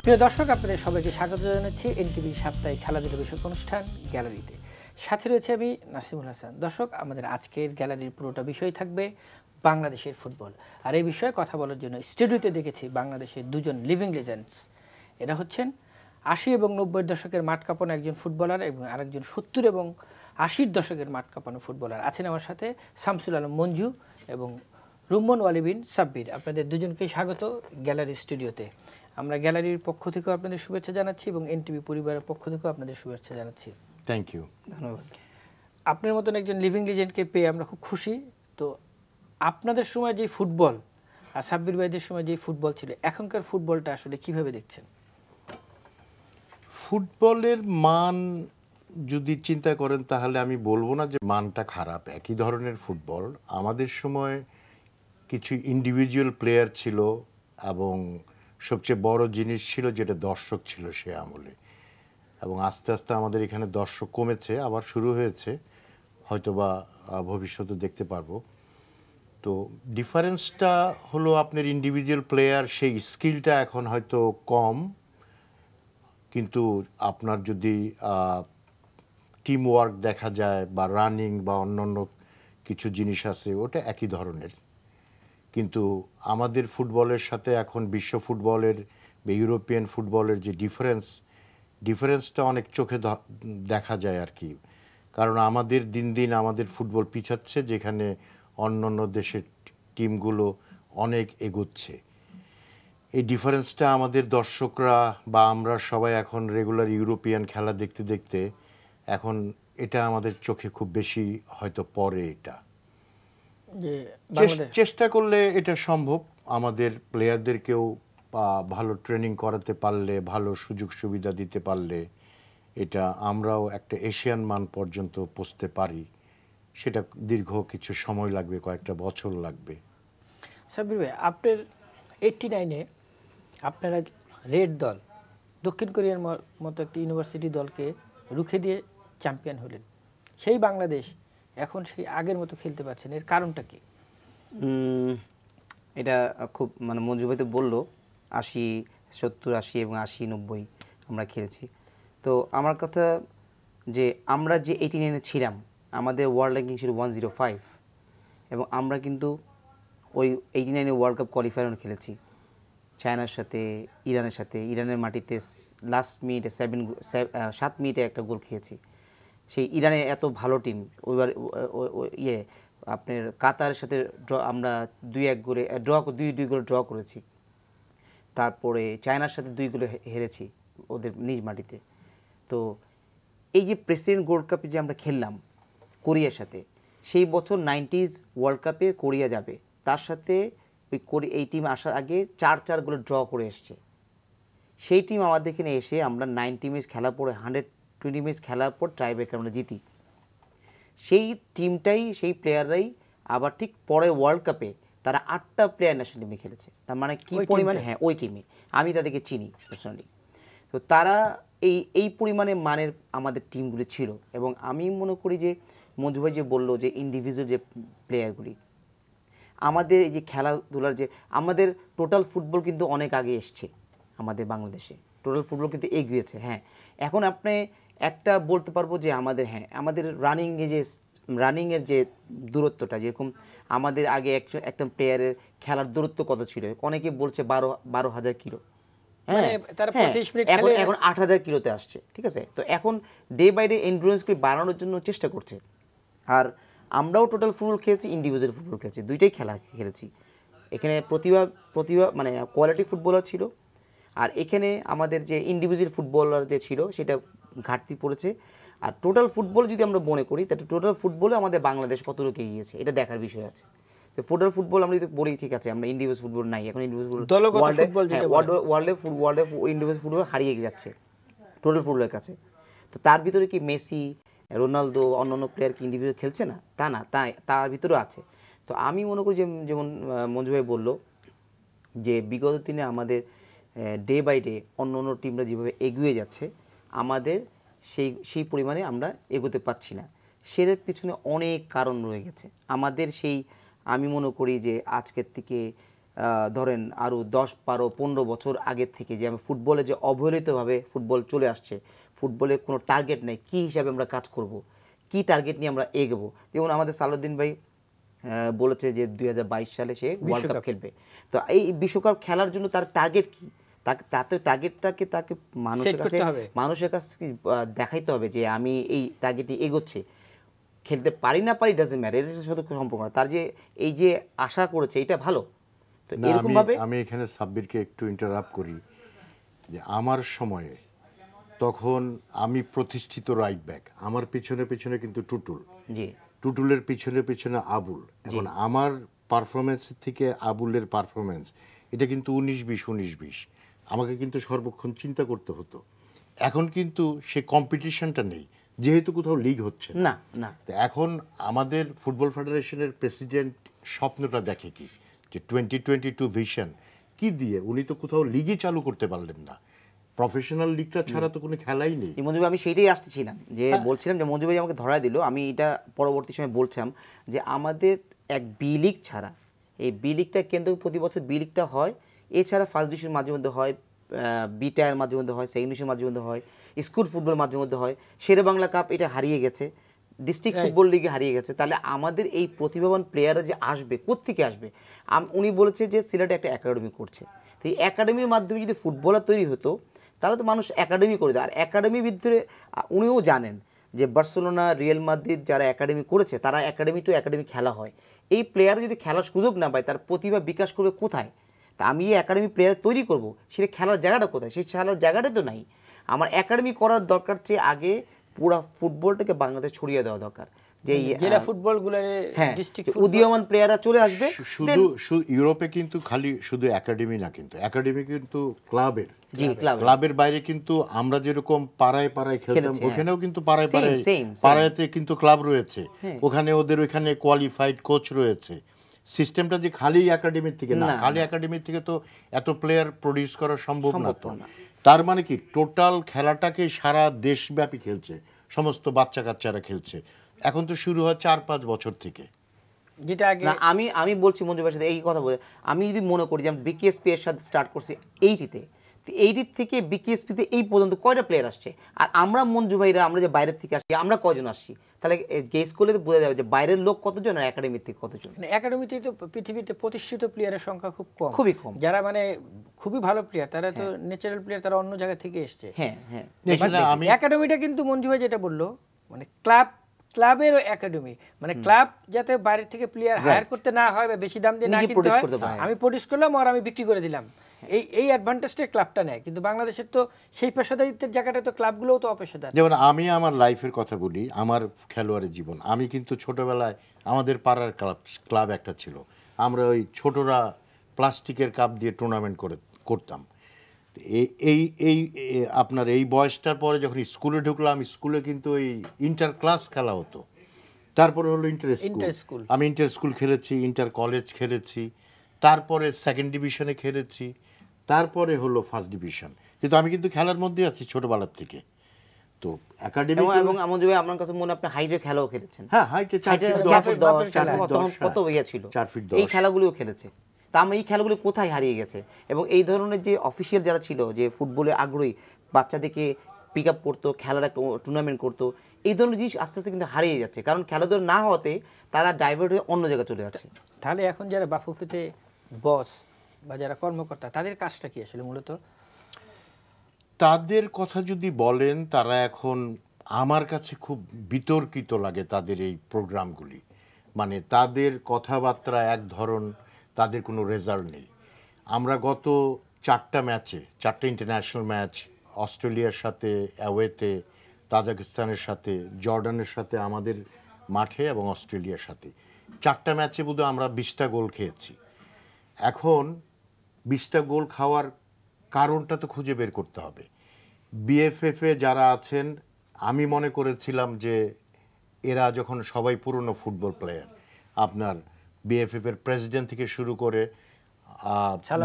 প্রিয় দর্শক, আপনাদের সবাইকে স্বাগত জানাচ্ছি এনটিভির সাপ্তাহিক খেলাধুলা বিষয়ক অনুষ্ঠান গ্যালারিতে। সাথে রয়েছে আমি নাসিমুল হাসান। দর্শক, আমাদের আজকের গ্যালারির পুরোটা বিষয় থাকবে বাংলাদেশের ফুটবল। আর এই বিষয়ে কথা বলার জন্য স্টুডিওতে দেখেছি বাংলাদেশের দুজন লিভিং লেজেন্ডস। এরা হচ্ছেন ৮০ এবং ৯০ দশকের মাঠ কাঁপানো একজন ফুটবলার এবং আরেকজন ৭০ এবং ৮০ দশকের মাঠ কাঁপানো ফুটবলার। আছেন আমার সাথে শামসুল আলম মঞ্জু এবং রুম্মন ওয়ালিবিন সাব্বির। আপনাদের দুজনকেই স্বাগত গ্যালারি স্টুডিওতে। আমরা গ্যালারির পক্ষ থেকেও আপনাদের শুভেচ্ছা জানাচ্ছি এবং এনটিভি পরিবারের পক্ষ থেকেও আপনাদের শুভেচ্ছা জানাচ্ছি। থ্যাংক ইউ, ধন্যবাদ। আপনার মতন একজন লিভিং লিজেন্ডকে পেয়ে আমরা খুব খুশি। তো আপনাদের সময় যে ফুটবল আর সাব্বির ভাইদের সময় যে ফুটবল ছিল, এখনকার ফুটবলটা আসলে কিভাবে দেখছেন? ফুটবলের মান যদি চিন্তা করেন তাহলে আমি বলবো না যে মানটা খারাপ। একই ধরনের ফুটবল। আমাদের সময় কিছু ইন্ডিভিজুয়াল প্লেয়ার ছিল এবং সবচেয়ে বড় জিনিস ছিল যেটা দর্শক ছিল সে আমলে, এবং আস্তে আস্তে আমাদের এখানে দর্শক কমেছে, আবার শুরু হয়েছে, হয়তোবা ভবিষ্যতে দেখতে পারবো। তো ডিফারেন্সটা হলো আপনার ইন্ডিভিজুয়াল প্লেয়ার, সেই স্কিলটা এখন হয়তো কম, কিন্তু আপনার যদি টিম ওয়ার্ক দেখা যায় বা রানিং বা অন্যান্য কিছু জিনিস আছে, ওটা একই ধরনের। কিন্তু আমাদের ফুটবলের সাথে এখন বিশ্ব ফুটবলের বা ইউরোপিয়ান ফুটবলের যে ডিফারেন্সটা অনেক চোখে দেখা যায় আর কি। কারণ আমাদের দিন দিন আমাদের ফুটবল পিছাচ্ছে, যেখানে অন্যান্য দেশের টিমগুলো অনেক এগোচ্ছে। এই ডিফারেন্সটা আমাদের দর্শকরা বা আমরা সবাই এখন রেগুলার ইউরোপিয়ান খেলা দেখতে দেখতে এখন এটা আমাদের চোখে খুব বেশি হয়তো পড়ে। এটা চেষ্টা করলে এটা সম্ভব। আমাদের প্লেয়ারদেরকেও ভালো ট্রেনিং করাতে পারলে, ভালো সুযোগ সুবিধা দিতে পারলে এটা আমরাও একটা এশিয়ান মান পর্যন্ত পৌঁছতে পারি। সেটা দীর্ঘ কিছু সময় লাগবে, কয়েকটা বছর লাগবে। সাব্বির ভাই, আপনার 89-এ আপনারা রেড দল দক্ষিণ কোরিয়ার মতো একটি ইউনিভার্সিটি দলকে রুখে দিয়ে চ্যাম্পিয়ন হলেন। সেই বাংলাদেশ এখন সেই আগের মতো খেলতে পারছেন, এর কারণটা কি? এটা খুব মঞ্জু ভাই তো বললো 80, 70, 80 এবং 80, 90 আমরা খেলেছি। তো আমার কথা যে আমরা যে 89-এ ছিলাম, আমাদের ওয়ার্ল্ড র্যাঙ্কিং ছিল 105, এবং আমরা কিন্তু ওই 89-এ ওয়ার্ল্ড কাপ কোয়ালিফায়ার খেলেছি চায়নার সাথে, ইরানের সাথে। ইরানের মাটিতে লাস্ট মিনিটে 7 মিনিটে একটা গোল খেয়েছি। সেই ইরানে এত ভালো টিম, ওইবার আপনার কাতারের সাথে আমরা 2-1 গোলে দুই গোল ড্র করেছি। তারপরে চায়নার সাথে 2 গোলে হেরেছি ওদের নিজ মাটিতে। তো এই যে প্রেসিডেন্ট গোল্ড কাপে যে আমরা খেললাম কোরিয়ার সাথে, সেই বছর 90s ওয়ার্ল্ড কাপে কোরিয়া যাবে, তার সাথে এই টিম আসার আগে 4-4 গোলে ড্র করে এসছে। সেই টিম আমাদের এখানে এসে আমরা 90 মিনিটস খেলার পরে 120 মিনিটস খেলার পর টাইব্রেকারে আমরা জিতি। সেই টিমটাই, সেই প্লেয়াররাই আবার ঠিক পরে ওয়ার্ল্ড কাপে তারা 8টা প্লেয়ার ন্যাশনাল টিমে খেলেছে। তার মানে কি পরিমাণে, হ্যাঁ ওই টিমে আমি তাদেরকে চিনি পার্সোনালি। তো তারা এই পরিমাণে মানের আমাদের টিমগুলি ছিল। এবং আমি মনে করি যে মঞ্জু ভাই যে বললো যে ইন্ডিভিজুয়াল যে প্লেয়ারগুলি, আমাদের এই যে খেলাধুলার যে আমাদের টোটাল ফুটবল কিন্তু অনেক আগে এসছে আমাদের বাংলাদেশে। টোটাল ফুটবল কিন্তু এগিয়েছে। হ্যাঁ, এখন আপনি একটা বলতে পারবো যে আমাদের রানিংয়ের যে দূরত্বটা, যেরকম আমাদের আগে একটা প্লেয়ারের খেলার দূরত্ব কত ছিল, অনেকে বলছে 12,000 কিলো। হ্যাঁ, এখন 8,000 কিলোতে আসছে। ঠিক আছে, তো এখন ডে বাই ডে এন্ডুরেন্সকে বাড়ানোর জন্য চেষ্টা করছে। আর আমরাও টোটাল ফুটবল খেলেছি, ইন্ডিভিজুয়াল ফুটবল খেলেছি, দুইটাই খেলা খেলেছি। এখানে প্রতিভা মানে কোয়ালিটি ফুটবলার ছিল, আর এখানে আমাদের যে ইন্ডিভিজুয়াল ফুটবলার যে ছিল সেটা ঘাটতি পড়েছে। আর টোটাল ফুটবল যদি আমরা মনে করি, তাহলে টোটাল ফুটবলে আমাদের বাংলাদেশ কতটুকু এগিয়েছে এটা দেখার বিষয় আছে। তো টোটাল ফুটবল আমরা যদি বলি, ঠিক আছে, আমরা ইন্ডিভিজুয়াল ফুটবল নাই এখন, ইন্ডিভিজুয়াল ওয়ার্ল্ডে ইন্ডিভিজুয়াল ফুটবল হারিয়ে যাচ্ছে টোটাল ফুটবলের কাছে। তো তার ভিতরে কি মেসি, রোনালদো, অন্যান্য প্লেয়ার কি ইন্ডিভিজুয়াল খেলছে না? তা না, তার ভিতরেও আছে। তো আমি মনে করি যে যেমন মঞ্জু ভাই বললো যে বিগত দিনে আমাদের ডে বাই ডে অন্য টিমরা যেভাবে এগিয়ে যাচ্ছে, আমাদের সেই পরিমাণে আমরা এগোতে পারছি না। সেটার পিছনে অনেক কারণ রয়ে গেছে আমাদের। আমি মনে করি যে আজকের থেকে ধরেন আরও 10, 12, 15 বছর আগের থেকে যে আমি ফুটবলে যে অবহেলিতভাবে ফুটবল চলে আসছে, ফুটবলে কোনো টার্গেট নেই, কী হিসাবে আমরা কাজ করব, কি টার্গেট নিয়ে আমরা এগোবো। যেমন আমাদের সালাউদ্দিন ভাই বলেছে যে 2022 সালে সে ওয়ার্ল্ড কাপ খেলবে। তো এই বিশ্বকাপ খেলার জন্য তার টার্গেট কি, তাতে টার্গেটটাকে তাকে মানুষের কাছে দেখাইতে হবে যে আমি এই টার্গেটে এগোচ্ছি। খেলতে পারি না পারি ডাজন্ট ম্যাটার, এর সাথে সম্পর্ক না। তার যে এই যে আশা করেছে এটা ভালো। তো এরকম ভাবে আমি এখানে সাব্বিরকে একটু ইন্টারাপ্ট করি যে আমার সময়ে তখন আমি প্রতিষ্ঠিত রাইট ব্যাক, আমার পিছনে পিছনে কিন্তু টুটুল, জি টুটুলের পিছনে পিছনে আবুল। এখন আমার পারফরমেন্সের থেকে আবুলের পারফরমেন্স এটা কিন্তু 19-20 19-20, আমাকে কিন্তু সর্বক্ষণ চিন্তা করতে হতো। এখন কিন্তু সে কম্পিটিশনটা নেই, যেহেতু কোথাও লিগ হচ্ছে না না। এখন আমাদের ফুটবল ফেডারেশনের প্রেসিডেন্ট স্বপ্নটা দেখে কি যে 2022 ভিশন কি দিয়ে, উনি তো কোথাও লিগই চালু করতে পারলেন না। প্রফেশনাল লিগটা ছাড়া তো কোনো খেলাই নেই। মঞ্জু ভাই, আমি সেইটাই আসতেছিলাম যে বলছিলাম যে মঞ্জু ভাই আমাকে ধরা দিল, আমি এটা পরবর্তী সময় বলছিলাম যে আমাদের এক বি লিগ ছাড়া, এই বি লিগটা কেন্দ্র প্রতি বছর বি লিগটা হয়, এছাড়া ফার্স্ট ডিভিশন মাঝে মধ্যে হয়, বি টায়ার মাঝে মধ্যে হয়, সেকেন্ড ডিভিশন মাঝে মধ্যে হয়, স্কুল ফুটবল মাঝে মধ্যে হয়, শেরে বাংলা কাপ এটা হারিয়ে গেছে, ডিস্ট্রিক্ট ফুটবল লিগে হারিয়ে গেছে। তাহলে আমাদের এই প্রতিভাবান প্লেয়াররা যে আসবে কোত্থেকে আসবে? উনি বলেছে যে সিলেটে একটা একাডেমি করছে, তো এই একাডেমির মাধ্যমে যদি ফুটবলার তৈরি হতো তাহলে তো মানুষ একাডেমি করে দেয়। আর একাডেমির ভিতরে উনিও জানেন যে বার্সেলোনা, রিয়াল মাদ্রিদ যারা একাডেমি করেছে তারা একাডেমি টু একাডেমি খেলা হয়। এই প্লেয়ার যদি খেলার সুযোগ না পায় তার প্রতিভা বিকাশ করবে কোথায়? তা আমি এই একাডেমি প্লেয়ার তৈরি করব, সেটা খেলার জায়গাটা কোথায়? সেই খেলার জায়গাটা তো নাই। আমার একাডেমি করার দরকার চেয়ে আগে পুরো ফুটবলটাকে বাংলাদেশ ছড়িয়ে দেওয়া দরকার, যে জেলা ফুটবলগুলো, ডিস্ট্রিক্ট উদীয়মান প্লেয়াররা চলে আসবে। শুধু ইউরোপে কিন্তু খালি শুধু একাডেমি না, কিন্তু একাডেমি কিন্তু ক্লাবের, ক্লাবের বাইরে কিন্তু আমরা যেরকম পাড়ায় পাড়ায় খেলতাম, ওখানেও কিন্তু পাড়ায় পাড়ায় পাড়ায়তে কিন্তু ক্লাব রয়েছে, ওখানে ওদের ওখানে কোয়ালিফাইড কোচ রয়েছে। সিস্টেমটা যে খালি একাডেমির থেকে না, খালি একাডেমির থেকে তো এত প্লেয়ার প্রডিউস করা সম্ভব না। তো তার মানে কি টোটাল খেলাটাকে সারা দেশব্যাপী খেলছে, সমস্ত বাচ্চা কাচ্চারা খেলছে। এখন তো শুরু হয় 4-5 বছর থেকে, যেটা আগে আমি বলছি মঞ্জু ভাইয়ের সাথে এই কথা বলে, আমি যদি মনে করি যে বিকেএসপি এর সাথে স্টার্ট করছি 80-তে, তো 80 থেকে বিকেএসপিতে এই পর্যন্ত কয়টা প্লেয়ার আসছে? আর আমরা মঞ্জু ভাইরা আমরা যে বাইরের থেকে আসছি আমরা কয়জন আসছি? তাহলে গেস করলে তো বোঝা যাবে যে বাইরের লোক কতজন আর একাডেমির থেকে কতজন। একাডেমিতে তো পৃথিবীতে প্রতিষ্ঠিত প্লেয়ারের সংখ্যা খুব কম, খুবই কম। যারা মানে খুবই ভালো প্লেয়ার তারা তো ন্যাচারাল প্লেয়ার, তারা অন্য জায়গা থেকে এসছে। হ্যাঁ হ্যাঁ, একাডেমিটা কিন্তু মঞ্জু ভাই যেটা বললো, মানে ক্লাবেরও একাডেমি, মানে ক্লাব যাতে বাইরে থেকে প্লেয়ার হায়ার করতে না হয় বা বেশি দাম দিয়ে না কিনতে হয়, আমি প্রডিউস করলাম আর আমি বিক্রি করে দিলাম, এই অ্যাডভান্টেজটা ক্লাবটা নেয়। কিন্তু বাংলাদেশের তো সেই পেশাদারিত্বের জায়গাটা তো ক্লাবগুলোও তো অপেশাদার। যেমন আমি আমার লাইফের কথা বলি, আমার খেলোয়াড়ের জীবন, আমি কিন্তু ছোটবেলায় আমাদের পাড়ার ক্লাব একটা ছিল, আমরা ওই ছোটরা প্লাস্টিকের কাপ দিয়ে টুর্নামেন্ট করতাম। এই এই আপনার এই বয়সটার পরে যখন স্কুলে ঢুকলাম, স্কুলে কিন্তু ওই ইন্টার ক্লাস খেলা হতো, তারপরে হলো ইন্টার স্কুল, আমি ইন্টার স্কুল খেলেছি, ইন্টার কলেজ খেলেছি, তারপরে সেকেন্ড ডিভিশনে খেলেছি, তারপরে হলো ফার্স্ট ডিভিশন। কিন্তু আমি কিন্তু খেলার মধ্যে আছি ছোটবেলার থেকে। তো একাডেমি এবং মঞ্জু ভাই আপনার কাছে মনে আপনি হাইটে খেলাও খেলেছেন? হ্যাঁ, হাইটে 4 ফিট 10 কত ইয়ে ছিল, 4 ফিট 10, এই খেলাগুলিও খেলেছে। তা আমি এই খেলাগুলি কোথায় হারিয়ে গেছে? এবং এই ধরনের যে অফিসিয়াল যারা ছিল যে ফুটবলে আগ্রহী বাচ্চাদেরকে পিক আপ করতো, খেলার একটা টুর্নামেন্ট করতো, এই ধরনের জিনিস আস্তে আস্তে কিন্তু হারিয়ে যাচ্ছে, কারণ খেলাধুলা না হওয়াতে তারা ডাইভার্ট হয়ে অন্য জায়গায় চলে যাচ্ছে। তাহলে এখন যারা বাফুফেতে বস বা যারা কর্মকর্তা, তাদের কাজটা কি আসলে মূলত? তাদের কথা যদি বলেন, তারা এখন আমার কাছে খুব বিতর্কিত লাগে তাদের এই প্রোগ্রামগুলি। মানে তাদের কথাবার্তা এক ধরন, তাদের কোনো রেজাল্ট নেই। আমরা গত 4টা ম্যাচে, 4টা ইন্টারন্যাশনাল ম্যাচ, অস্ট্রেলিয়ার সাথে অ্যাওয়েতে, তাজিকিস্তানের সাথে, জর্ডানের সাথে আমাদের মাঠে এবং অস্ট্রেলিয়ার সাথে 4টা ম্যাচে বোধহয় আমরা 20টা গোল খেয়েছি। এখন 20টা গোল খাওয়ার কারণটা তো খুঁজে বের করতে হবে। বিএফএফে যারা আছেন, আমি মনে করেছিলাম যে এরা যখন সবাই পুরনো ফুটবল প্লেয়ার, আপনার বিএফএফ এর প্রেসিডেন্ট থেকে শুরু করে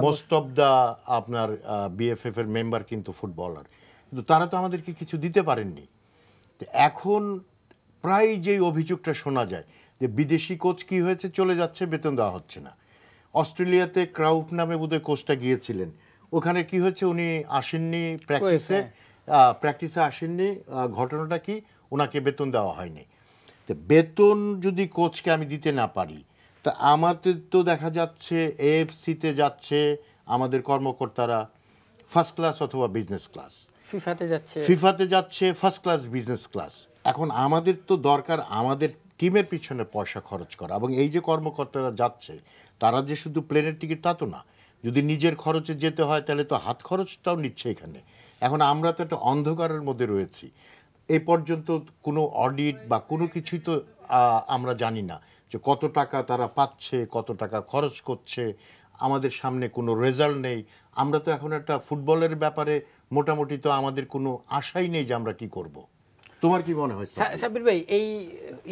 মোস্ট অফ দ্য আপনার বিএফএফ এর মেম্বার কিন্তু ফুটবলার, কিন্তু তারা তো আমাদেরকে কিছু দিতে পারেননি। তো এখন প্রায় যেই অভিযোগটা শোনা যায় যে বিদেশি কোচ কি হয়েছে, চলে যাচ্ছে, বেতন দেওয়া হচ্ছে না। অস্ট্রেলিয়াতে ক্রাউফ নামে বোধহয় কোচটা গিয়েছিলেন, ওখানে কি হয়েছে, উনি আসেননি প্র্যাকটিসে আসেননি। ঘটনাটা কি, ওনাকে বেতন দেওয়া হয়নি। তো বেতন যদি কোচকে আমি দিতে না পারি, তা আমাদের তো দেখা যাচ্ছে এএফসিতে যাচ্ছে আমাদের কর্মকর্তারা ফার্স্ট ক্লাস অথবা বিজনেস ক্লাস, ফিফাতে যাচ্ছে ফার্স্ট ক্লাস বিজনেস ক্লাস। এখন আমাদের তো দরকার আমাদের টিমের পিছনে পয়সা খরচ করা, এবং এই যে কর্মকর্তারা যাচ্ছে তারা যে শুধু প্লেনের টিকিট তা তো না, যদি নিজের খরচে যেতে হয় তাহলে তো হাত খরচটাও নিচ্ছে এখানে। এখন আমরা তো একটা অন্ধকারের মধ্যে রয়েছি, এই পর্যন্ত কোনো অডিট বা কোনো কিছুই তো আমরা জানি না যে কত টাকা তারা পাচ্ছে, কত টাকা খরচ করছে, আমাদের সামনে কোনো রেজাল্ট নেই। আমরা তো এখন একটা ফুটবলের ব্যাপারে মোটামুটি তো আমাদের কোনো আশাই নেই যে আমরা কি করব। তোমার কি মনে হয় সাব্বির ভাই? এই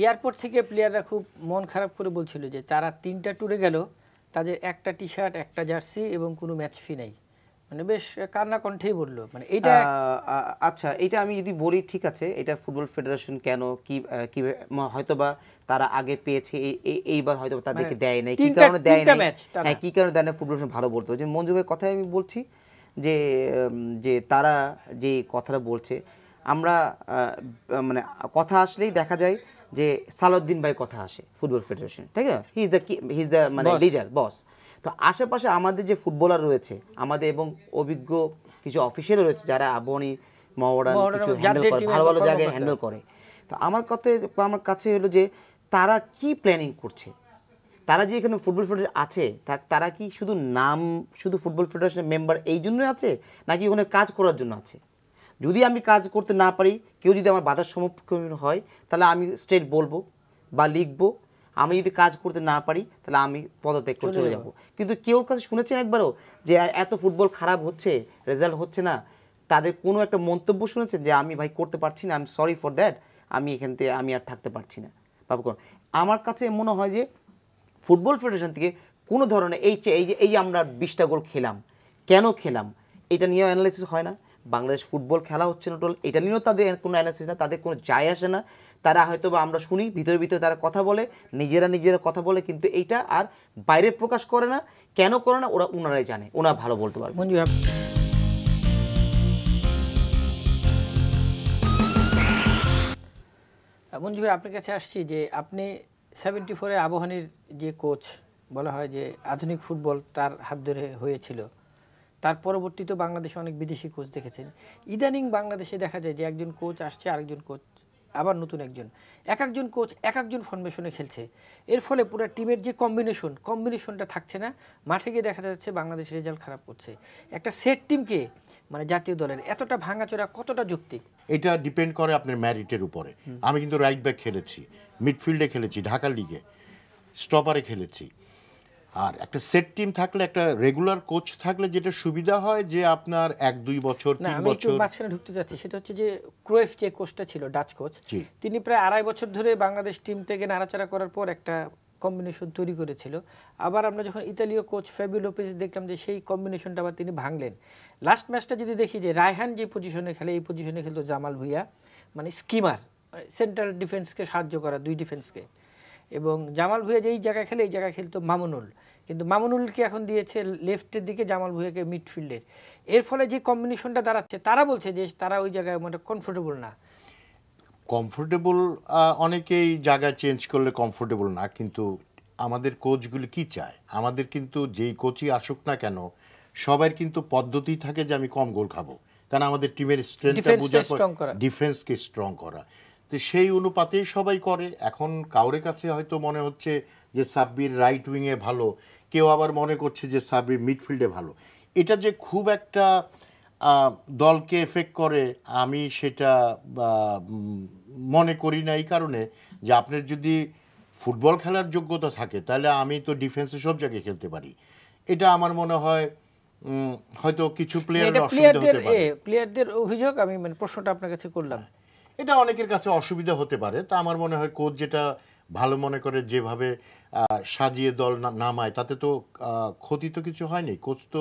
এয়ারপোর্ট থেকে প্লেয়াররা খুব মন খারাপ করে বলছিল যে তারা 3টা ট্যুরে গেল, তাদের একটা টি শার্ট, একটা জার্সি এবং কোনো ম্যাচ ফি নাই, মানে বেশ কান্না কণ্ঠেই বললো। মানে এইটা আচ্ছা, এটা আমি যদি বলি ঠিক আছে, এটা ফুটবল ফেডারেশন কেন কি হয়তোবা তারা আগে পেয়েছে, এইবার হয়তো তাদেরকে দেয় নাই, কি কারণে দেয় নাই, হ্যাঁ কি কারণে দেয় না, ফুটবল ভালো বলতো। যে মঞ্জু ভাইয়ের কথাই আমি বলছি যে যে তারা যে কথাটা বলছে, আমরা মানে কথা আসলেই দেখা যায় যে সালাউদ্দিন ভাই কথা আসে ফুটবল ফেডারেশন, ঠিক আছে, হি ইজ দ্য মানে লিডার বস। তো আশেপাশে আমাদের যে ফুটবলার রয়েছে আমাদের, এবং অভিজ্ঞ কিছু অফিসিয়াল রয়েছে যারা আবহানী মহড়ান কিছু হ্যান্ডেল করে, ভালো ভালো জায়গায় হ্যান্ডেল করে। তো আমার কাছে হলো যে তারা কি প্ল্যানিং করছে, তারা যে এখানে ফুটবল ফেডারেশন আছে তারা কি শুধু নাম, শুধু ফুটবল ফেডারেশনের মেম্বার এই জন্যই আছে, নাকি ওখানে কাজ করার জন্য আছে? যদি আমি কাজ করতে না পারি, কেউ যদি আমার বাধার সম্মুখীন হয়, তাহলে আমি স্ট্রেট বলবো বা লিখবো। আমি যদি কাজ করতে না পারি তাহলে আমি পদত্যাগ করে চলে যাব। কিন্তু কেউ কাছে শুনেছেন একবারও যে এত ফুটবল খারাপ হচ্ছে, রেজাল্ট হচ্ছে না, তাদের কোনো একটা মন্তব্য শুনেছেন যে আমি ভাই করতে পারছি না, আমি সরি ফর দ্যাট, আমি এখান থেকে আমি আর থাকতে পারছি না? ভাবুন, আমার কাছে মনে হয় যে ফুটবল ফেডারেশন থেকে কোনো ধরনের এই যে আমরা 20টা গোল খেলাম, কেন খেলাম, এটা নিয়েও অ্যানালাইসিস হয় না। বাংলাদেশ ফুটবল খেলা হচ্ছে না টোল, এটা নিয়েও তাদের কোনো অ্যানালাইসিস না, তাদের কোনো যায় আসে না। তারা হয়তো বা আমরা শুনি ভিতরে ভিতরে তারা কথা বলে, নিজেরা কথা বলে, কিন্তু এইটা আর বাইরে প্রকাশ করে না। কেন করে না ওনারাই জানে, ওনারা ভালো বলতে পারবে। মঞ্জু ভাই, আপনার কাছে আসছি যে আপনি 74-এ আবাহনীর যে কোচ বলা হয় যে আধুনিক ফুটবল তার হাত ধরে হয়েছিল, তার পরবর্তীতে বাংলাদেশে অনেক বিদেশি কোচ দেখেছেন। ইদানিং বাংলাদেশে দেখা যায় যে একজন কোচ আসছে, আরেকজন কোচ আবার নতুন একজন, একজন কোচ একজন ফরমেশনে খেলছে। এর ফলে পুরো টিমের যে কম্বিনেশনটা থাকছে না। মাঠে গিয়ে দেখা যাচ্ছে বাংলাদেশ রেজাল্ট খারাপ করছে। একটা সেট টিমকে মানে জাতীয় দলের এতটা ভাঙাচোরা কতটা যৌক্তিক? এটা ডিপেন্ড করে আপনার ম্যারিটের উপরে। আমি কিন্তু রাইট ব্যাক খেলেছি, মিডফিল্ডে খেলেছি, ঢাকা লিগে স্টপারে খেলেছি। আর একটা সেট টিম থাকলে, একটা রেগুলার কোচ থাকলে যেটা সুবিধা হয় যে আপনার 1-2 বছর 3 বছর। আমি মাঝখানে ঢুকতে যাচ্ছি, সেটা হচ্ছে যে ক্রুয়েফ যে কোচটা ছিল, ডাচ কোচ, তিনি প্রায় 2.5 বছর ধরে বাংলাদেশ টিম থেকে নাড়াচাড়া করার পর একটা কম্বিনেশন তৈরি করেছিল। আবার আমরা যখন ইতালীয় কোচ ফ্যাবিও লোপেজ দেখলাম যে সেই কম্বিনেশনটা আবার তিনি ভাঙলেন। লাস্ট ম্যাচটা যদি দেখি যে রায়হান যে পজিশনে খেলে, এই পজিশনে খেলতো জামাল ভুঁইয়া, মানে স্কিমার, সেন্ট্রাল ডিফেন্সকে সাহায্য করা, দুই ডিফেন্সকে। এবং জামাল ভুঁইয়া যেই জায়গায় খেলে এই জায়গায় খেলতো মামুনুল, কিন্তু মামুনুলকে এখন দিয়েছে লেফটের দিকে, জামাল ভুঁইয়াকে মিডফিল্ডের। এর ফলে যে কম্বিনেশনটা দাঁড়াচ্ছে, তারা বলছে যে তারা ওই জায়গায় মানে কমফোর্টেবল না। কমফোর্টেবল অনেকেই জায়গা চেঞ্জ করলে কমফোর্টেবল না, কিন্তু আমাদের কোচগুলি কি চায়? আমাদের কিন্তু যেই কোচই আসুক না কেন, সবার কিন্তু পদ্ধতি থাকে যে আমি কম গোল খাবো, কারণ আমাদের টিমের স্ট্রেংথটা বোঝার পর ডিফেন্সকে স্ট্রং করা, তো সেই অনুপাতেই সবাই করে। এখন কাউরের কাছে হয়তো মনে হচ্ছে যে সাব্বির রাইট উইংয়ে ভালো, কেউ আবার মনে করছে যে সাব্বির মিডফিল্ডে ভালো। এটা যে খুব একটা দলকে এফেক্ট করে আমি সেটা মনে করি না, এই কারণে যে আপনার যদি ফুটবল খেলার যোগ্যতা থাকে তাহলে আমি তো ডিফেন্সে সব জায়গায় খেলতে পারি। এটা আমার মনে হয় হয়তো কিছু প্লেয়ারের অসুবিধা হতে পারে। প্লেয়ারদের অভিযোগ, আমি মানে প্রশ্নটা আপনার কাছে করলাম, এটা অনেকের কাছে অসুবিধা হতে পারে। তা আমার মনে হয় কোচ যেটা ভালো মনে করে যেভাবে সাজিয়ে দল নামায়, তাতে তো ক্ষতি তো কিছু হয়নি। কোচ তো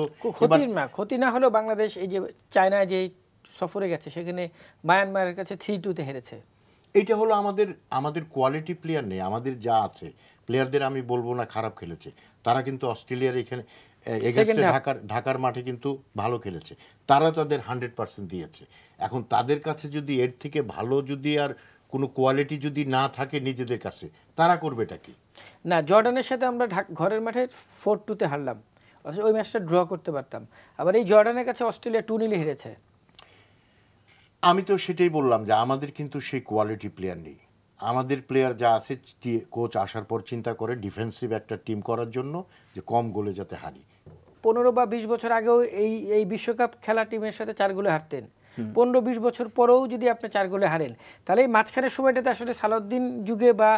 ক্ষতি না হলেও বাংলাদেশ এই যে চায়নায় যে সফরে গেছে, সেখানে মায়ানমারের কাছে 3-2 হেরেছে। এইটা হলো আমাদের আমাদের কোয়ালিটি প্লেয়ার নেই, আমাদের যা আছে প্লেয়ারদের আমি বলবো না খারাপ খেলেছে, তারা কিন্তু অস্ট্রেলিয়ার এখানে এগেনস্টে ঢাকার মাঠে কিন্তু ভালো খেলেছে, তারা তাদের 100% দিয়েছে। এখন তাদের কাছে যদি এর থেকে ভালো যদি আর কোনো কোয়ালিটি যদি না থাকে নিজেদের কাছে, তারা করবেটা কি? না, জর্ডানের সাথে আমরা ঘরের মাঠে 4-2 হারলাম, অথচ ওই ম্যাচটা ড্র করতে পারতাম। আবার এই জর্ডানের কাছে অস্ট্রেলিয়া 2-0 হেরেছে। আমি তো সেটাই বললাম যে আমাদের কিন্তু সেই কোয়ালিটি প্লেয়ার নেই। আমাদের প্লেয়ার যা আছে, কোচ আসার পর চিন্তা করে ডিফেন্সিভ একটা টিম করার জন্য যে কম গোলে যাতে হারি। 15 বা 20 বছর আগেও এই বিশ্বকাপ খেলা টিমের সাথে 4 গোলে হারতেন। 15-20 বছর পরেও যদি আপনি 4 গোলে হারেন, তাহলে এই মাঝখানের সময়টাতে আসলে সালাউদ্দিন যুগে বা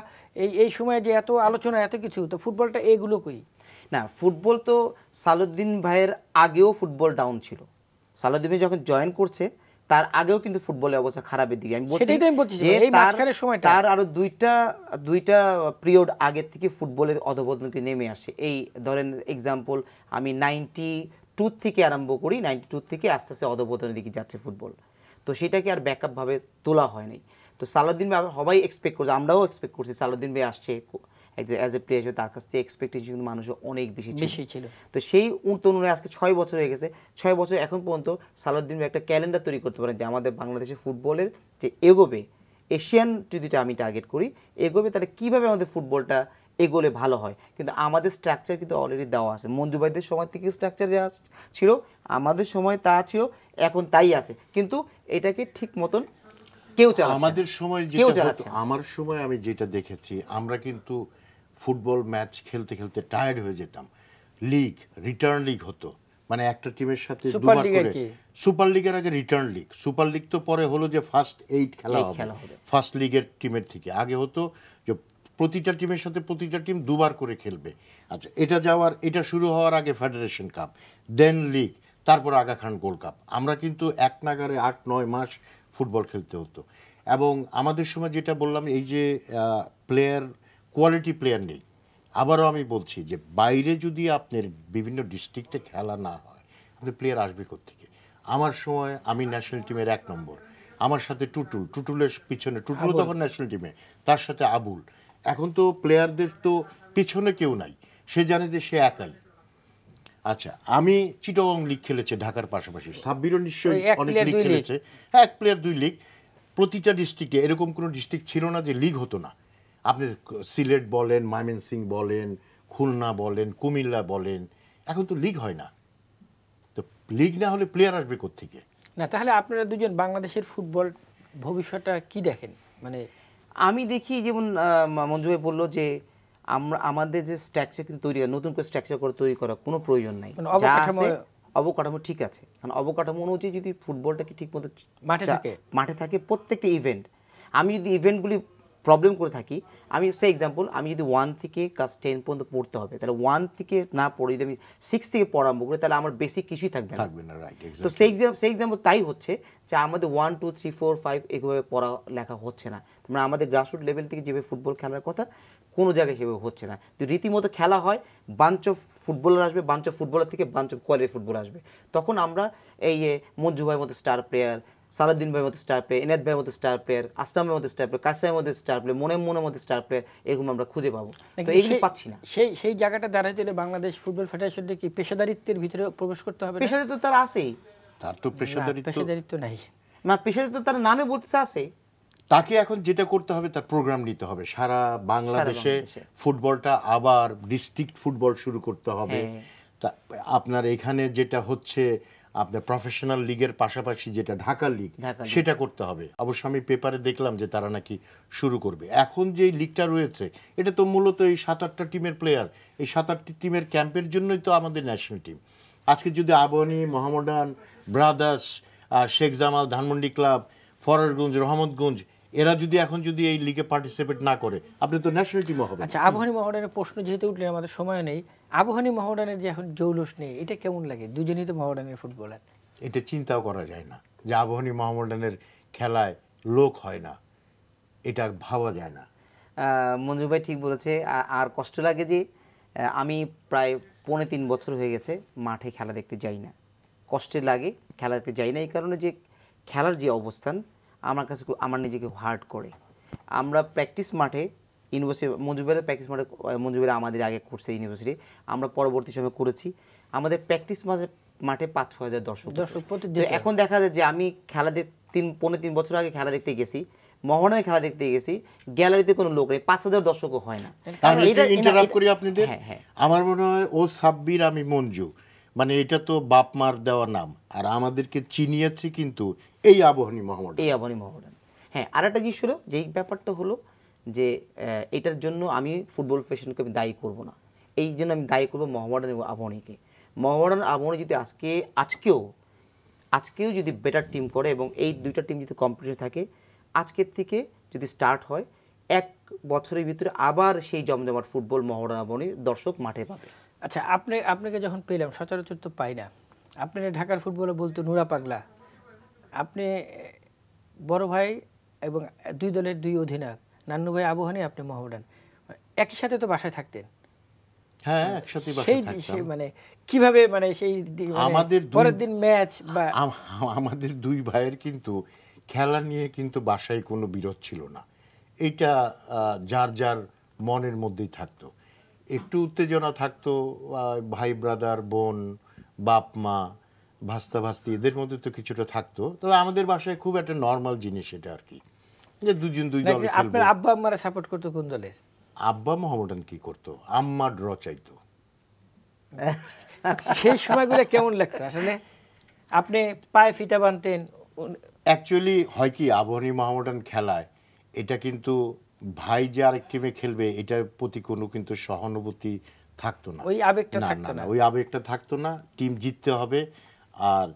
এই সময়ে যে এত আলোচনা এত কিছু, তো ফুটবলটা এগুলো কই? না, ফুটবল তো সালাউদ্দিন ভাইয়ের আগেও ফুটবল ডাউন ছিল। সালাউদ্দিন ভাই যখন জয়েন করছে তার আগেও কিন্তু ফুটবলের অবস্থা খারাপের দিকে। আমি বলছি যে তার আরো দুইটা পিরিয়ড আগে থেকে ফুটবলের অধঃপতনকে নেমে আসে। এই ধরেন এক্সাম্পল, আমি 92 থেকে আরম্ভ করি, 92 থেকে আস্তে আস্তে অধঃপতনের দিকে যাচ্ছে ফুটবল। তো সেটাকে আর ব্যাকআপ ভাবে তোলা হয়নি। তো সালাউদ্দিন ভাই সবাই এক্সপেক্ট করছে, আমরাও এক্সপেক্ট করছি সালাউদ্দিন ভাই আসছে অ্যাজ এ প্লেয়ার হিসেবে, তার কাছ থেকে এক্সপেকটেশন কিন্তু মানুষের অনেক বেশি ছিল। তো সেই তরুণে আজকে 6 বছর হয়ে গেছে, 6 বছর এখন পর্যন্ত সালাউদ্দিন ভাই একটা ক্যালেন্ডার তৈরি করতে পারেন যে আমাদের বাংলাদেশের ফুটবলের যে এগোবে, এশিয়ান যদি আমি টার্গেট করি এগোবে, তাহলে কীভাবে আমাদের ফুটবলটা এগোলে ভালো হয়। কিন্তু আমাদের স্ট্রাকচার কিন্তু অলরেডি দেওয়া আছে। মঞ্জু ভাইদের সময় থেকে স্ট্রাকচার যা ছিল, আমাদের সময় তা ছিল, এখন তাই আছে, কিন্তু এটাকে ঠিক মতন কেউ চালাচ্ছে। আমাদের সময় যেটা হতো, আমার সময় আমি যেটা দেখেছি, আমরা কিন্তু ফুটবল ম্যাচ খেলতে খেলতে টায়ার্ড হয়ে যেতাম। লিগ, রিটার্ন লিগ হতো, মানে একটা টিমের সাথে দুবার করে। সুপার লিগের আগে রিটার্ন লিগ, সুপার লিগ তো পরে হলো যে ফার্স্ট 8 খেলা হবে ফার্স্ট লিগের টিমের থেকে। আগে হতো যে প্রতিটা টিমের সাথে প্রতিটা টিম দুবার করে খেলবে। আচ্ছা, এটা শুরু হওয়ার আগে ফেডারেশন কাপ, দেন লিগ, তারপর আগা খান গোল্ড কাপ। আমরা কিন্তু এক নাগারে 8-9 মাস ফুটবল খেলতে হতো। এবং আমাদের সময় যেটা বললাম, এই যে প্লেয়ার, কোয়ালিটি প্লেয়ার নেই। আবারও আমি বলছি যে বাইরে যদি আপনার বিভিন্ন ডিস্ট্রিক্টে খেলা না হয়, আপনার প্লেয়ার আসবে কোত্থেকে? আমার সময় আমি ন্যাশনাল টিমের 1 নম্বর, আমার সাথে টুটুলের পিছনে, টুটুল তখন ন্যাশনাল টিমে, তার সাথে আবুল। এখন তো প্লেয়ারদের তো পিছনে কেউ নাই, সে জানে যে সে একাই। আচ্ছা, আমি চিটাগং লিগ খেলেছে ঢাকার পাশাপাশি, সাব্বিরও নিশ্চয়ই অনেক লিগ খেলেছে। 1 প্লেয়ার 2 লিগ। প্রতিটা ডিস্ট্রিক্টে এরকম কোনো ডিস্ট্রিক্ট ছিল না যে লিগ হতো না। আপনি সিলেট বলেন, ময়মনসিংহ বলেন, খুলনা বলেন, কুমিল্লা বলেন, এখন তো লিগ হয় না। তো লিগ না হলে প্লেয়ার আসবে কোত্থেকে? না, তাহলে আপনারা দুজন বাংলাদেশের ফুটবল ভবিষ্যৎটা কি দেখেন? মানে আমি দেখি, যেমন মঞ্জু ভাই বললো যে আমাদের যে স্ট্রাকচার কিন্তু তৈরি, নতুন করে স্ট্রাকচার করে তৈরি করা কোনো প্রয়োজন নাই। অবকাঠামো ঠিক আছে, কারণ অবকাঠামো অনুযায়ী যদি ফুটবলটাকে ঠিক মতো মাঠে থাকে প্রত্যেকটা ইভেন্ট, আমি যদি ইভেন্টগুলি প্রবলেম করে থাকি, আমি এক্সাম্পল, আমি যদি 1 থেকে ক্লাস 10 পর্যন্ত পড়তে হবে, তাহলে 1 থেকে না পড়ে যদি আমি 6 থেকে পড়া আরম্ভ করি, তাহলে আমার বেসিক কিছুই থাকবে না। তো সেই এক্সাম্পল তাই হচ্ছে যে আমাদের 1, 2, 3, 4, 5 এভাবে পড়া লেখা হচ্ছে না। মানে আমাদের গ্রাসরুট লেভেল থেকে যেভাবে ফুটবল খেলার কথা, কোনো জায়গায় সেভাবে হচ্ছে না। তো রীতিমতো খেলা হয়, বাঞ্চ অফ ফুটবলার আসবে, বাঞ্চ অফ ফুটবলার থেকে বাঞ্চ অফ কোয়ালিটি ফুটবল আসবে, তখন আমরা এই মঞ্জু ভাইয়ের মতো স্টার প্লেয়ার, সালাউদ্দিন ভাইয়ের মতো স্টার প্লেয়ার, এনায়েত ভাইয়ের মতো স্টার প্লেয়ার, আসলামের মতো স্টার প্লেয়ার, কাসিমের মতো স্টার প্লেয়ার, মনের মতো স্টার প্লেয়ার, এরকম আমরা খুঁজে পাবো। তো এগুলো পাচ্ছি না। সেই জায়গাটা দাঁড়াতে হলে বাংলাদেশ ফুটবল ফেডারেশনকে কি পেশাদারিত্বের ভিতরে প্রবেশ করতে হবে? পেশাদারিত্ব তার আছেই, তার তো পেশাদারিত্ব নাই না, পেশাদারিত্ব তার নামে বলতে আছে। তাকে এখন যেটা করতে হবে, তার প্রোগ্রাম নিতে হবে, সারা বাংলাদেশে ফুটবলটা আবার ডিস্ট্রিক্ট ফুটবল শুরু করতে হবে। আপনার এখানে যেটা হচ্ছে আপনার প্রফেশনাল লিগের পাশাপাশি যেটা ঢাকা লিগ, সেটা করতে হবে। অবশ্য আমি পেপারে দেখলাম যে তারা নাকি শুরু করবে। এখন যে লিগটা রয়েছে, এটা তো মূলত এই 7-8টা টিমের প্লেয়ার, এই 7-8টি টিমের ক্যাম্পের জন্যই তো আমাদের ন্যাশনাল টিম। আজকে যদি আবাহনী, মোহামেডান, ব্রাদার্স, শেখ জামাল, ধানমন্ডি ক্লাব, ফরারগঞ্জ, রহমতগঞ্জ, এরা এখন যদি এই লিগে পার্টিসিপেট না করে, আপনি তো ন্যাশনাল টিমও হবে। আচ্ছা, আবাহনী মোহামেডানের প্রশ্ন যেহেতু উঠলে, আমাদের সময় নেই। আবাহনী মোহামেডানের যে এখন জৌলুস নেই, এটা কেমন লাগে? দুজনেই তো মোহামেডানের ফুটবলার। এটা চিন্তাও করা যায় না যে আবাহনী মোহামেডানের খেলায় লোক হয় না, এটা ভাবা যায় না। মঞ্জু ভাই ঠিক বলেছে। আর কষ্ট লাগে যে আমি প্রায় 3.5 বছর হয়ে গেছে মাঠে খেলা দেখতে যাই না। কষ্টের লাগে, খেলা দেখতে যাই না এই কারণে যে খেলার যে অবস্থান আমার কাছে আমার নিজেকে হার্ট করে। আমরা প্র্যাকটিস মাঠে ইউনিভার্সিটি মঞ্জুবেলা প্র্যাকটিস মাঠে মঞ্জুবেলা আমাদের আগে করছে ইউনিভার্সিটি, আমরা পরবর্তী সময় করেছি। আমাদের প্র্যাকটিস মাঠে 5-6 হাজার দর্শক প্রতিদিন। এখন দেখা যায় যে আমি খেলা 3 বছর আগে খেলা দেখতে গেছি, মোহনায় খেলা দেখতে গেছি, গ্যালারিতে কোনো লোক নেই, 5,000 দর্শকও হয় না। আমি ইন্টারাপ্ট করি আপনাদের, আমার মনে হয় ও সাব্বির আমি মঞ্জু, মানে এটা তো বাপ মার দেওয়া নাম, আর আমাদেরকে চিনিয়েছে কিন্তু এই আবাহনী মোহামেডান। হ্যাঁ, আর একটা জিনিস হলো যেই ব্যাপারটা হলো যে এটার জন্য আমি ফুটবল ফেশনকে আমি দায়ী করব না, এই জন্য আমি দায়ী করবো মোহামেডান এবং আবাহনীকে। মোহামেডান আবাহনী যদি আজকেও যদি বেটার টিম করে এবং এই দুইটা টিম যদি কম্পিটিশন থাকে, আজকের থেকে যদি স্টার্ট হয় 1 বছরের ভিতরে আবার সেই জমজমাট ফুটবল মোহামেডান আবাহনীর দর্শক মাঠে পাবে। আচ্ছা, আপনাকে যখন পেলাম, সচরাচর তো পাই না, আপনি ঢাকার ফুটবলে বলতো নুরা পাগলা, আপনি বড় ভাই এবং 2 দলের 2 অধিনায়ক, নান্নু ভাই আবাহনী, আপনি মোহামেডান, একই সাথে তো বাসায় থাকতেন। হ্যাঁ, একসাথে বাসায় থাকতাম। মানে কিভাবে, মানে সেই আমাদের পরের দিন ম্যাচ বা আমাদের 2 ভাইয়ের কিন্তু খেলা নিয়ে কিন্তু বাসায় কোনো বিরোধ ছিল না, এইটা যার যার মনের মধ্যেই থাকতো। একটু উত্তেজনা থাকতো, ভাই ব্রাদার, বোন, বাপ মা, ভাস্তা ভাস্তি, এদের মধ্যে তো কিছুটা থাকতো। তবে আমাদের বাসায় খুব একটা নর্মাল জিনিস এটা আর কি, যে 2 জন 2 দলে খেলবে। আপনার আব্বা আম্মারা সাপোর্ট করতো কোন দলের? আব্বা মোহামেডান কি করতো, আম্মা ড্র চাইতো। সেই সময়গুলো কেমন লাগতো আসলে? আপনি পায়ে ফিতা বানতেন? অ্যাকচুয়ালি হয় কি, আবাহনী মোহামেডান খেলায় এটা কিন্তু ভাই যে আরেক টিমে খেলবে এটার প্রতি কোনো কিন্তু সহানুভূতি থাকতো না, ওই আবেগটা থাকতো না, ওই আবেগটা থাকতো না। টিম জিততে হবে, আর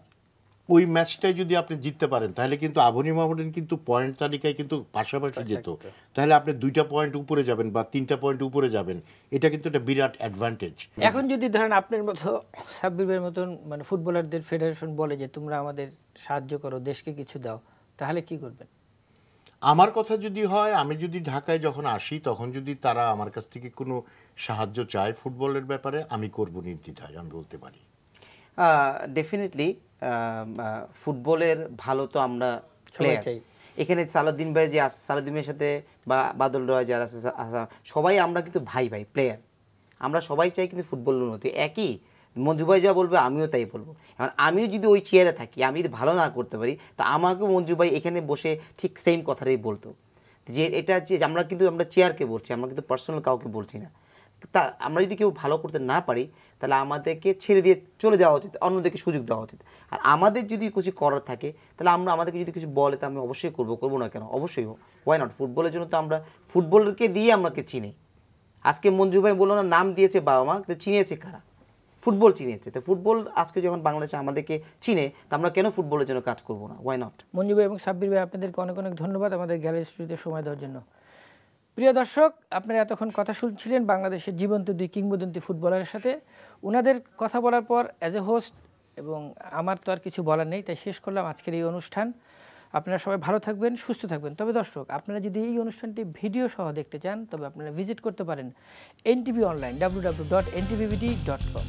ওই ম্যাচটাই যদি আপনি জিততে পারেন তাহলে কিন্তু আবাহনী মোহামেডান কিন্তু পয়েন্ট তালিকায় কিন্তু পাশাপাশি যেত, তাহলে আপনি 2টা পয়েন্ট উপরে যাবেন বা 3টা পয়েন্ট উপরে যাবেন, এটা কিন্তু একটা বিরাট অ্যাডভান্টেজ। এখন যদি ধরেন আপনার মতো সাব্বিরের মতন মানে ফুটবলারদের ফেডারেশন বলে যে তোমরা আমাদের সাহায্য করো, দেশকে কিছু দাও, তাহলে কি করবেন? আমার কথা যদি হয়, আমি যদি ঢাকায় যখন আসি তখন যদি তারা আমার কাছ থেকে কোনো সাহায্য চায় ফুটবলের ব্যাপারে, আমি করব নির্দ্বিধায়, আমি বলতে পারি। ডেফিনেটলি ফুটবলের ভালো তো আমরা চাই। এখানে সালাউদ্দিন ভাই যে সালাউদ্দিন ভাইয়ের সাথে বা বাদল রয় যারা আছে, সবাই আমরা কিন্তু ভাই প্লেয়ার, আমরা সবাই চাই কিন্তু ফুটবল উন্নতি। একই মঞ্জু ভাই যা বলবে আমিও তাই বলবো। এখন আমিও যদি ওই চেয়ারে থাকি, আমি যদি ভালো না করতে পারি, তা আমাকেও মঞ্জু ভাই এখানে বসে ঠিক সেম কথাটাই বলতো, যে এটা যে আমরা চেয়ারকে বলছি, আমরা কিন্তু পার্সোনাল কাউকে বলছি না। তা আমরা যদি কেউ ভালো করতে না পারি তাহলে আমাদেরকে ছেড়ে দিয়ে চলে যাওয়া উচিত, অন্যদেরকে সুযোগ দেওয়া উচিত। আর আমাদের যদি কিছু করার থাকে তাহলে আমাদেরকে যদি কিছু বলে তা আমি অবশ্যই করবো না কেন, অবশ্যই ওয়াই নট। ফুটবলের জন্য তো আমরা ফুটবলকে দিয়ে আমাকে চিনি। আজকে মঞ্জু ভাই বললো না, নাম দিয়েছে বাবা মা, কিন্তু চিনিয়েছে কারা? ফুটবল চিনিয়েছে। তো ফুটবল আজকে যখন বাংলাদেশে আমাদেরকে চিনে, তা আমরা কেন ফুটবলের জন্য কাজ করবো না? Why not. মঞ্জু ভাই এবং সাব্বির ভাই, আপনাদেরকে অনেক অনেক ধন্যবাদ আমাদের গ্যালারি স্টুডিওতে সময় দেওয়ার জন্য। প্রিয় দর্শক, আপনারা এতক্ষণ কথা শুনছিলেন বাংলাদেশের জীবন্ত 2 কিংবদন্তি ফুটবলারের সাথে। ওনাদের কথা বলার পর অ্যাজ এ হোস্ট এবং আমার তো আর কিছু বলার নেই, তাই শেষ করলাম আজকের এই অনুষ্ঠান। আপনারা সবাই ভালো থাকবেন, সুস্থ থাকবেন। তবে দর্শক, আপনারা যদি এই অনুষ্ঠানটি ভিডিও সহ দেখতে চান তবে আপনারা ভিজিট করতে পারেন NTV অনলাইন www.ntvbd.com।